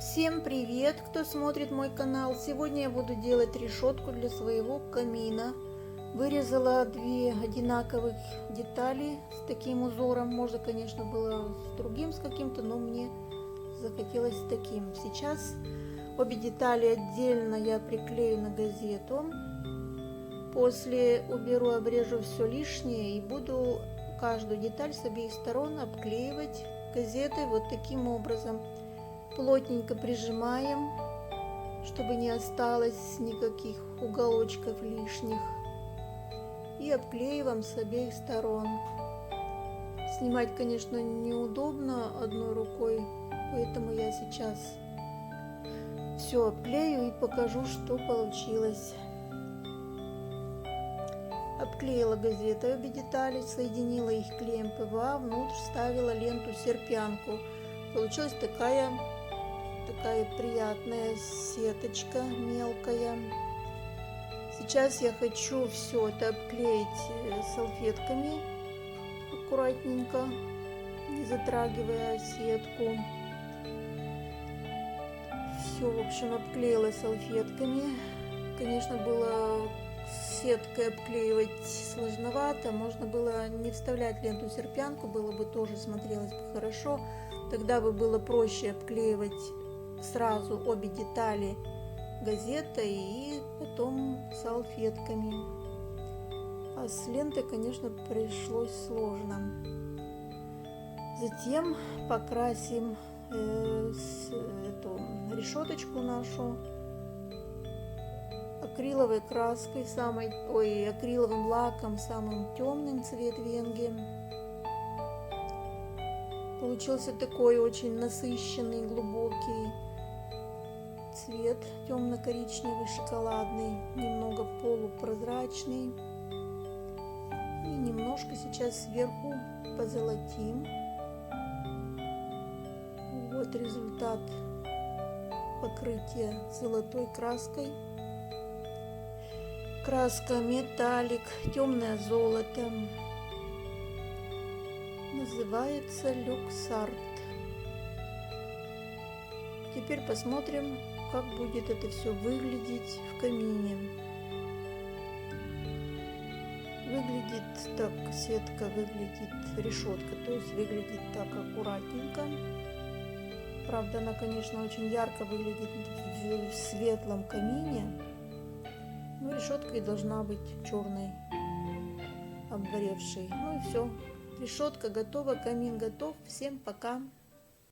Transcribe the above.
Всем привет, кто смотрит мой канал. Сегодня я буду делать решетку для своего камина. Вырезала две одинаковых детали с таким узором. Можно, конечно, было с другим, с каким-то, но мне захотелось с таким. Сейчас обе детали отдельно я приклею на газету. После уберу, обрежу все лишнее и буду каждую деталь с обеих сторон обклеивать газетой вот таким образом. Плотненько прижимаем, чтобы не осталось никаких уголочков лишних. И обклеиваем с обеих сторон. Снимать, конечно, неудобно одной рукой, поэтому я сейчас все обклею и покажу, что получилось. Обклеила газетой обе детали, соединила их клеем ПВА, внутрь вставила ленту серпянку. Получилась такая приятная сеточка мелкая. Сейчас я хочу все это обклеить салфетками аккуратненько, не затрагивая сетку. Все, в общем, обклеила салфетками. Конечно, было сеткой обклеивать сложновато, можно было не вставлять ленту серпянку, было бы тоже смотрелось бы хорошо. Тогда бы было проще обклеивать сразу обе детали газетой и потом салфетками. А с лентой, конечно, пришлось сложно. Затем покрасим эту решеточку нашу акриловой краской, акриловым лаком, самым темным цвет Венге. Получился такой очень насыщенный, глубокий цвет, темно-коричневый, шоколадный, немного полупрозрачный. И немножко сейчас сверху позолотим. Вот результат покрытия золотой краской. Краска металлик, темное золото. Называется люксарт. Теперь посмотрим, как будет это все выглядеть в камине. Выглядит так, сетка выглядит, решетка, то есть выглядит так аккуратненько. Правда, она, конечно, очень ярко выглядит в светлом камине. Но решетка и должна быть черной, обгоревшей. Ну и все. Решетка готова, камин готов. Всем пока!